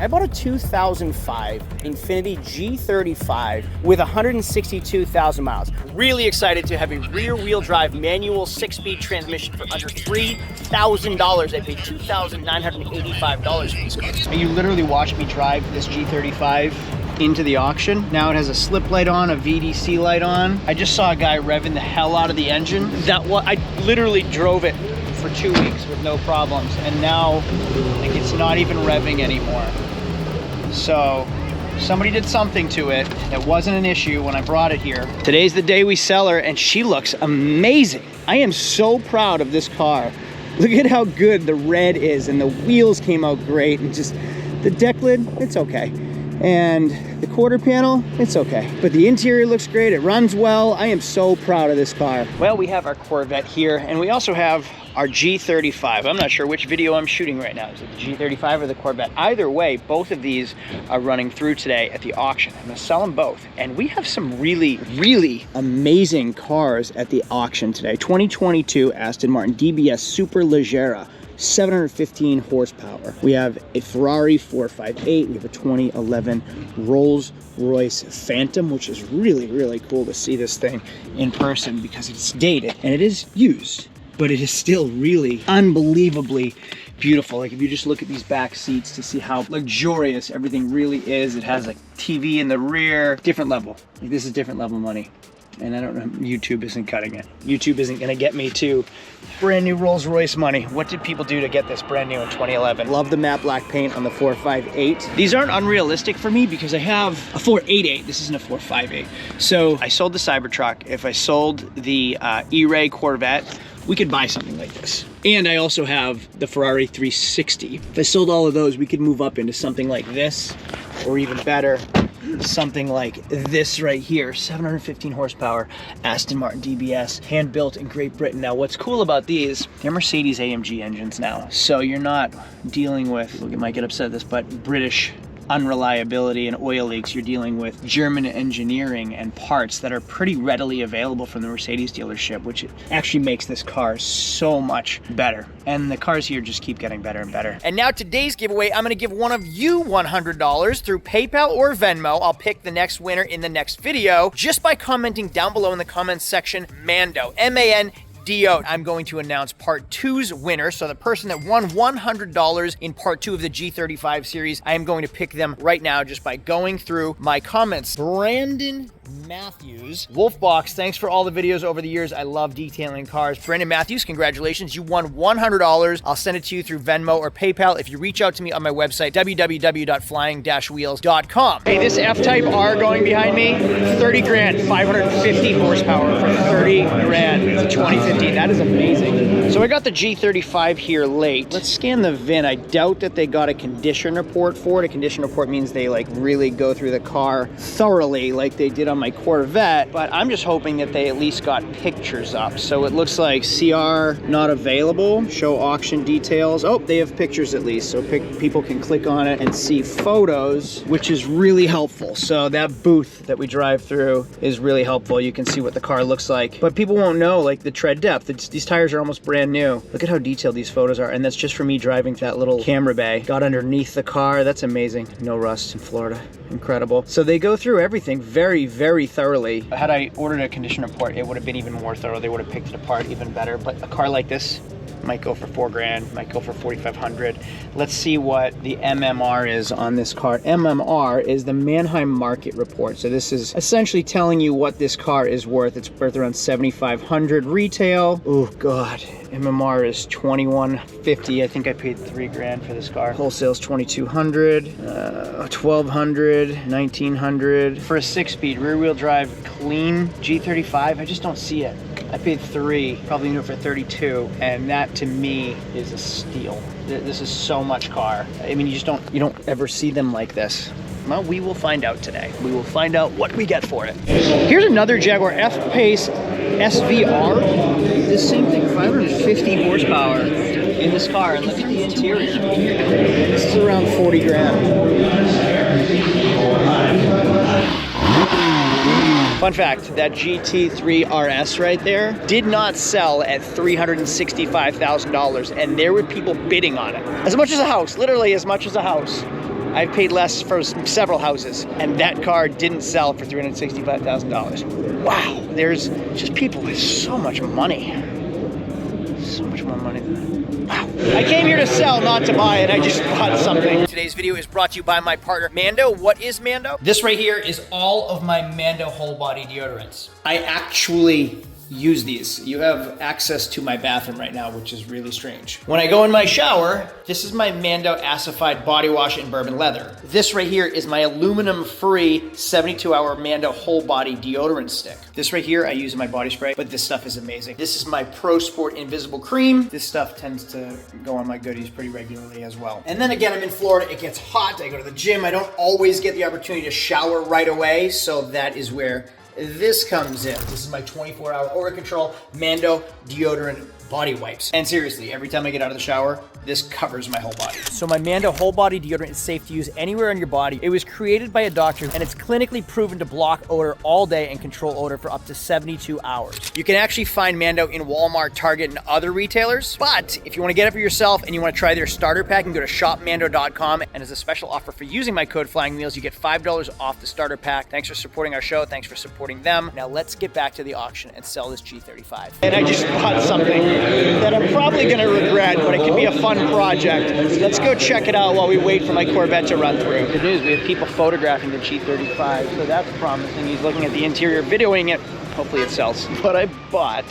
I bought a 2005 Infiniti G35 with 162,000 miles. Really excited to have a rear-wheel drive manual 6-speed transmission for under $3,000. I paid $2,985 for these cars. You literally watched me drive this G35 into the auction. Now it has a slip light on, a VDC light on. I just saw a guy revving the hell out of the engine. I literally drove it for 2 weeks with no problems, and now like it's not even revving anymore. So somebody did something to it. It wasn't an issue when I brought it here. Today's the day we sell her, and she looks amazing. I am so proud of this car. Look at how good the red is, and the wheels came out great, and just the deck lid, it's okay. And the quarter panel, it's okay. But the interior looks great, it runs well. I am so proud of this car. Well, we have our Corvette here, and we also have our G35. I'm not sure which video I'm shooting right now. Is it the G35 or the Corvette? Either way, both of these are running through today at the auction. I'm gonna sell them both. And we have some really, really amazing cars at the auction today. 2022 Aston Martin DBS Superleggera. 715 horsepower. We have a Ferrari 458. We have a 2011 Rolls-Royce Phantom, which is really, really cool to see this thing in person because it's dated and it is used, but it is still really unbelievably beautiful. Like if you just look at these back seats to see how luxurious everything really is. It has a TV in the rear, different level. Like this is different level money. And I don't know, YouTube isn't cutting it. YouTube isn't gonna get me to brand new Rolls-Royce money. What did people do to get this brand new in 2011? Love the matte black paint on the 458. These aren't unrealistic for me because I have a 488. This isn't a 458. So I sold the Cybertruck. If I sold the E-Ray Corvette, we could buy something like this. And I also have the Ferrari 360. If I sold all of those, we could move up into something like this, or even better, something like this right here. 715 horsepower Aston Martin DBS, hand built in Great Britain. Now what's cool about these, they're Mercedes AMG engines now, so you're not dealing with, you might get upset at this, but British unreliability and oil leaks. You're dealing with German engineering and parts that are pretty readily available from the Mercedes dealership, which actually makes this car so much better. And the cars here just keep getting better and better. And now today's giveaway, I'm gonna give one of you $100 through PayPal or Venmo. I'll pick the next winner in the next video just by commenting down below in the comments section, Mando, M-A-N-D-O. I'm going to announce part 2's winner. So the person that won $100 in part 2 of the G35 series, I am going to pick them right now just by going through my comments. Brandon Matthews, Wolfbox, thanks for all the videos over the years. I love detailing cars. Brandon Matthews, congratulations. You won $100. I'll send it to you through Venmo or PayPal if you reach out to me on my website, www.flying-wheels.com. Hey, this F-Type R going behind me, 30 grand, 550 horsepower for 30 grand. It's a 2015. That is amazing. So I got the G35 here late. Let's scan the VIN. I doubt that they got a condition report for it. A condition report means they like really go through the car thoroughly like they did on my Corvette, but I'm just hoping that they at least got pictures up. So it looks like CR not available, show auction details. Oh, they have pictures at least, so people can click on it and see photos, which is really helpful. So that booth that we drive through is really helpful. You can see what the car looks like, but people won't know like the tread depth. These tires are almost brand new. Look at how detailed these photos are, and that's just for me driving that little camera bay. Got underneath the car, that's amazing. No rust in Florida, incredible. So they go through everything very, very thoroughly. Had I ordered a condition report, it would have been even more thorough. They would have picked it apart even better. But a car like this might go for 4 grand, might go for 4,500. Let's see what the MMR is on this car. MMR is the Manheim Market Report. So this is essentially telling you what this car is worth. It's worth around 7,500 retail. Oh God. MMR is 2150. I think I paid 3 grand for this car. Wholesale's 2,200, 1,200, 1,900 for a 6-speed rear-wheel drive clean G35. I just don't see it. I paid 3, probably new for 32, and that to me is a steal. This is so much car. I mean, you don't ever see them like this. Well, we will find out today. We will find out what we get for it. Here's another Jaguar F-Pace SVR. This same thing, 550 horsepower in this car, and look at the interior. This is around 40 grand. Fun fact, that GT3 RS right there did not sell at $365,000, and there were people bidding on it. As much as a house, literally as much as a house. I've paid less for several houses, and that car didn't sell for $365,000. Wow, there's just people with so much money. So much more money than that. Wow. I came here to sell, not to buy, and I just bought something. Today's video is brought to you by my partner, Mando. What is Mando? This right here is all of my Mando whole body deodorants. I actually use these. You have access to my bathroom right now, which is really strange. When I go in my shower, this is my Mando acidified body wash in bourbon leather. This right here is my aluminum-free 72-hour Mando whole body deodorant stick. This right here I use in my body spray, but this stuff is amazing. This is my Pro Sport Invisible Cream. This stuff tends to go on my goodies pretty regularly as well. And then again, I'm in Florida, it gets hot, I go to the gym, I don't always get the opportunity to shower right away, so that is where this comes in. This is my 24-hour odor control Mando deodorant body wipes. And seriously, every time I get out of the shower, this covers my whole body. So my Mando whole body deodorant is safe to use anywhere on your body. It was created by a doctor and it's clinically proven to block odor all day and control odor for up to 72 hours. You can actually find Mando in Walmart, Target, and other retailers. But if you want to get it for yourself and you want to try their starter pack, you can go to shopmando.com. And as a special offer for using my code Flying Wheels, you get $5 off the starter pack. Thanks for supporting our show. Thanks for supporting them. Now let's get back to the auction and sell this G35. And I just bought something that I'm probably going to regret, but it could be a fun project. Let's go check it out while we wait for my Corvette to run through. Good news, we have people photographing the G35, so that's promising. He's looking at the interior, videoing it. Hopefully it sells. What I bought,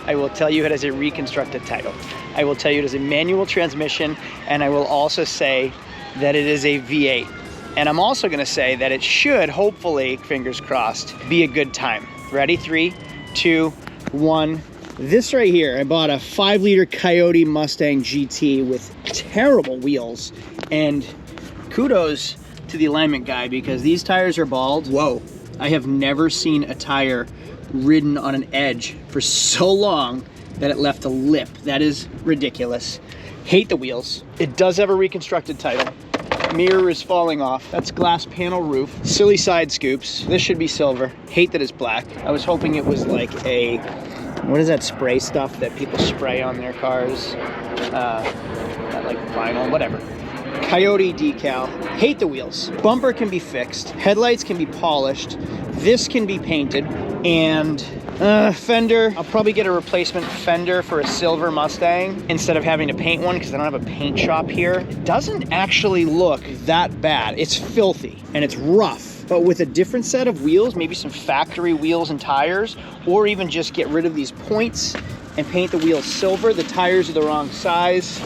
I will tell you it has a reconstructed title. I will tell you it is a manual transmission, and I will also say that it is a V8. And I'm also going to say that it should, hopefully, fingers crossed, be a good time. Ready? 3, 2, 1. This right here, I bought a 5-liter Coyote Mustang GT with terrible wheels, and kudos to the alignment guy because these tires are bald. Whoa, I have never seen a tire ridden on an edge for so long that it left a lip. That is ridiculous. Hate the wheels. It does have a reconstructed title. Mirror is falling off. That's glass panel roof. Silly side scoops. This should be silver. Hate that it's black. I was hoping it was like a, what is that spray stuff that people spray on their cars? Not like vinyl, whatever. Coyote decal. Hate the wheels. Bumper can be fixed. Headlights can be polished. This can be painted. And fender, I'll probably get a replacement fender for a silver Mustang instead of having to paint one because I don't have a paint shop here. It doesn't actually look that bad. It's filthy and it's rough, but with a different set of wheels, maybe some factory wheels and tires, or even just get rid of these points and paint the wheels silver. The tires are the wrong size.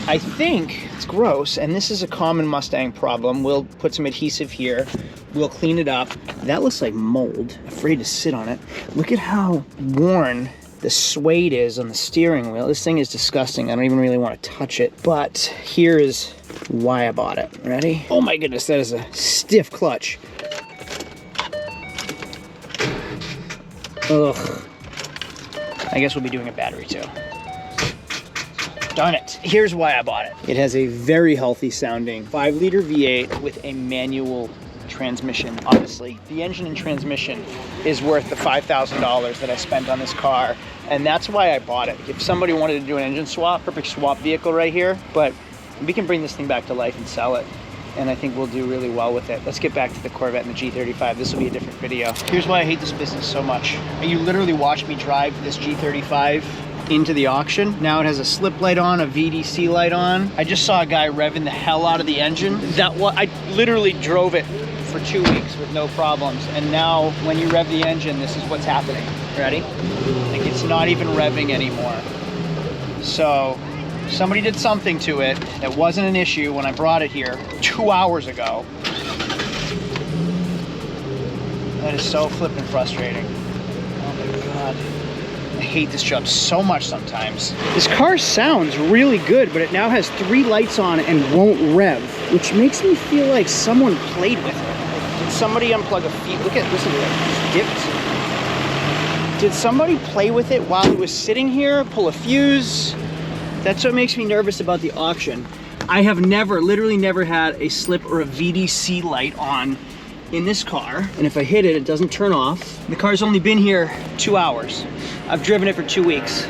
I think it's gross, and this is a common Mustang problem. We'll put some adhesive here. We'll clean it up. That looks like mold. Afraid to sit on it. Look at how worn the suede is on the steering wheel. This thing is disgusting. I don't even really want to touch it. But here is why I bought it. Ready? Oh my goodness, that is a stiff clutch. Ugh. I guess we'll be doing a battery too. Darn it. Here's why I bought it. It has a very healthy sounding 5-liter V8 with a manual transmission. Honestly, the engine and transmission is worth the $5,000 that I spent on this car, and that's why I bought it. If somebody wanted to do an engine swap, perfect swap vehicle right here, but we can bring this thing back to life and sell it, and I think we'll do really well with it. Let's get back to the Corvette and the G35. This will be a different video. Here's why I hate this business so much. You literally watched me drive this G35 into the auction. Now it has a slip light on, a VDC light on. I just saw a guy revving the hell out of the engine. I literally drove it for 2 weeks with no problems, and now when you rev the engine, this is what's happening. Ready? Like, it's not even revving anymore. So somebody did something to it that wasn't an issue when I brought it here 2 hours ago. That is so flippin' frustrating. Oh my God. I hate this job so much sometimes. This car sounds really good, but it now has 3 lights on and won't rev, which makes me feel like someone played with it. Did somebody unplug a fuse? Look at this, it's dipped. Did somebody play with it while it was sitting here, pull a fuse? That's what makes me nervous about the auction. I have literally never had a slip or a VDC light on in this car, and if I hit it, it doesn't turn off. The car's only been here 2 hours. I've driven it for 2 weeks.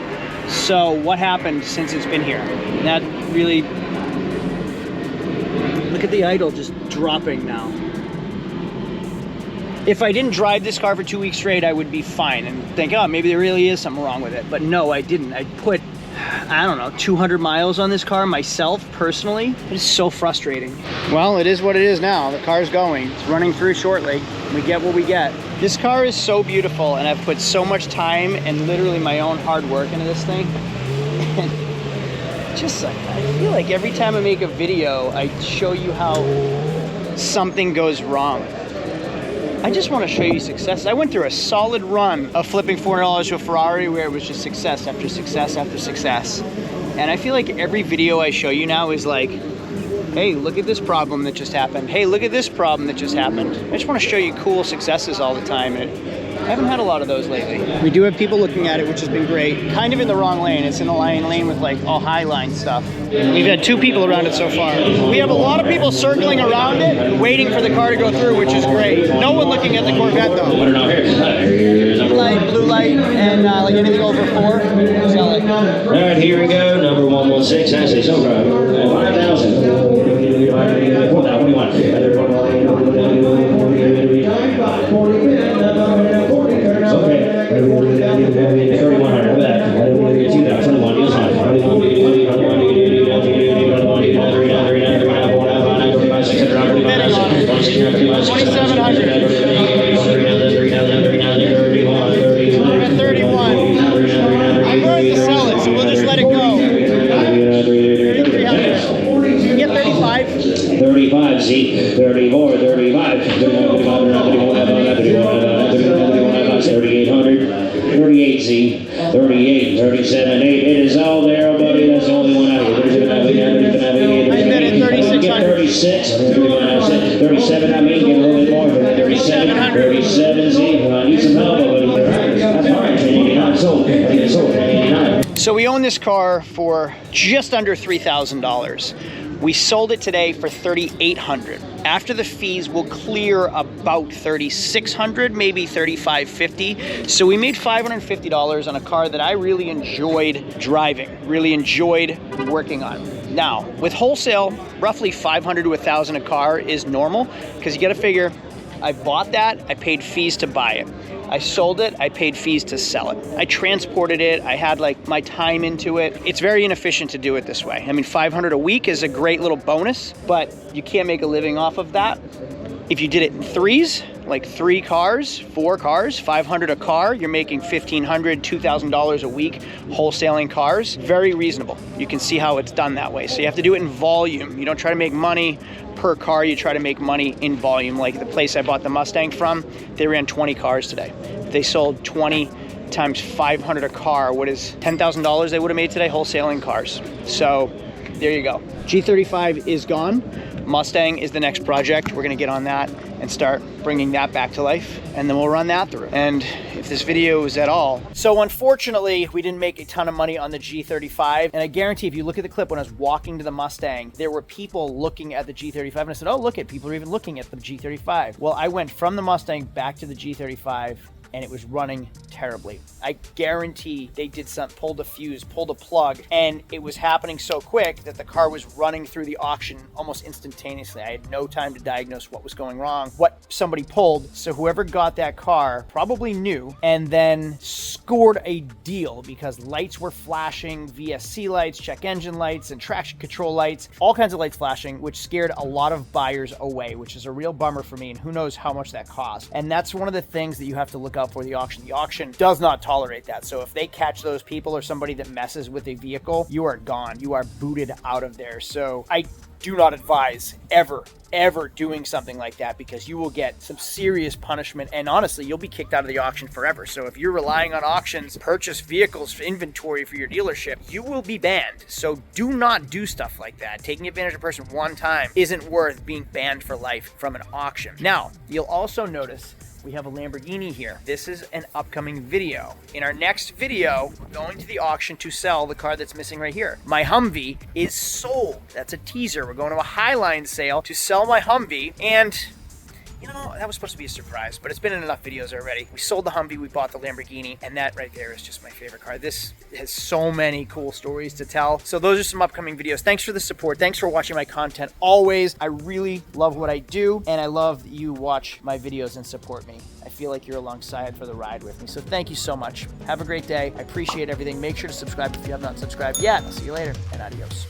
So what happened since it's been here? That really Look at the idle just dropping now. If I didn't drive this car for 2 weeks straight, I would be fine and think, oh, maybe there really is something wrong with it. But no, I didn't. I put, I don't know, 200 miles on this car myself, personally. It is so frustrating. Well, it is what it is now. The car's going. It's running through shortly. We get what we get. This car is so beautiful, and I've put so much time and literally my own hard work into this thing. And just, I feel like every time I make a video, I show you how something goes wrong. I just want to show you success. I went through a solid run of flipping $400 to a Ferrari where it was just success after success after success. And I feel like every video I show you now is like, hey, look at this problem that just happened. Hey, look at this problem that just happened. I just want to show you cool successes all the time. And I haven't had a lot of those lately. We do have people looking at it, which has been great. Kind of in the wrong lane. It's in the lane with like all high line stuff. We've had 2 people around it so far. We have a lot of people circling around it, waiting for the car to go through, which is great. No one looking at the Corvette though. Blue light, and like anything over 4, sell it. All right, here we go. Number 116. I say so. 5,000. What do you want? Okay. 3,100. How about 2,021. Deal's fine. 2,700. I'm going to sell it, so we'll just let it go. 3,300. Get 35. 35, Z. 34, 35. 3,800. 38, Z. 38, 37, 8. It is all there, buddy. That's the only one out here. I bet at 3,600. 36. 37, I mean, get a little bit more. 37, 37, Z. I need some help, buddy. That's all right. 89 sold. 89. So we own this car for just under $3,000. We sold it today for $3,800. After the fees, we'll clear about $3,600, maybe $3,550. So we made $550 on a car that I really enjoyed driving, really enjoyed working on. Now, with wholesale, roughly $500 to $1,000 a car is normal, because you gotta figure, I bought that, I paid fees to buy it. I sold it, I paid fees to sell it. I transported it, I had like my time into it. It's very inefficient to do it this way. I mean, $500 a week is a great little bonus, but you can't make a living off of that. If you did it in threes, like 3 cars, 4 cars, $500 a car, you're making $1,500, $2,000 a week wholesaling cars. Very reasonable. You can see how it's done that way. So you have to do it in volume. You don't try to make money per car, you try to make money in volume. Like the place I bought the Mustang from, they ran 20 cars today. They sold 20 times $500 a car. What is $10,000 they would have made today wholesaling cars? So there you go. G35 is gone. Mustang is the next project. We're gonna get on that and start bringing that back to life, and then we'll run that through. And if this video is at all. So unfortunately, we didn't make a ton of money on the G35, and I guarantee if you look at the clip when I was walking to the Mustang, there were people looking at the G35, and I said, oh, look at people are even looking at the G35. Well, I went from the Mustang back to the G35, and it was running terribly. I guarantee they did something, pulled a fuse, pulled a plug, and it was happening so quick that the car was running through the auction almost instantaneously. I had no time to diagnose what was going wrong, what somebody pulled. So whoever got that car probably knew and then scored a deal because lights were flashing, VSC lights, check engine lights, and traction control lights, all kinds of lights flashing, which scared a lot of buyers away, which is a real bummer for me, and who knows how much that cost. And that's one of the things that you have to look out for the auction. The auction does not tolerate that. So if they catch those people or somebody that messes with a vehicle, you are gone. You are booted out of there. So I do not advise ever doing something like that, because you will get some serious punishment, and honestly, you'll be kicked out of the auction forever. So if you're relying on auctions to purchase vehicles for inventory for your dealership, you will be banned. So do not do stuff like that. Taking advantage of a person one time isn't worth being banned for life from an auction. Now, you'll also notice we have a Lamborghini here. This is an upcoming video. In our next video, we're going to the auction to sell the car that's missing right here. My Humvee is sold. That's a teaser. We're going to a Highline sale to sell my Humvee, and you know, that was supposed to be a surprise, but it's been in enough videos already. We sold the Humvee, we bought the Lamborghini, and that right there is just my favorite car. This has so many cool stories to tell. So those are some upcoming videos. Thanks for the support. Thanks for watching my content always. I really love what I do, and I love that you watch my videos and support me. I feel like you're alongside for the ride with me. So thank you so much. Have a great day. I appreciate everything. Make sure to subscribe if you have not subscribed yet. I'll see you later, and adios.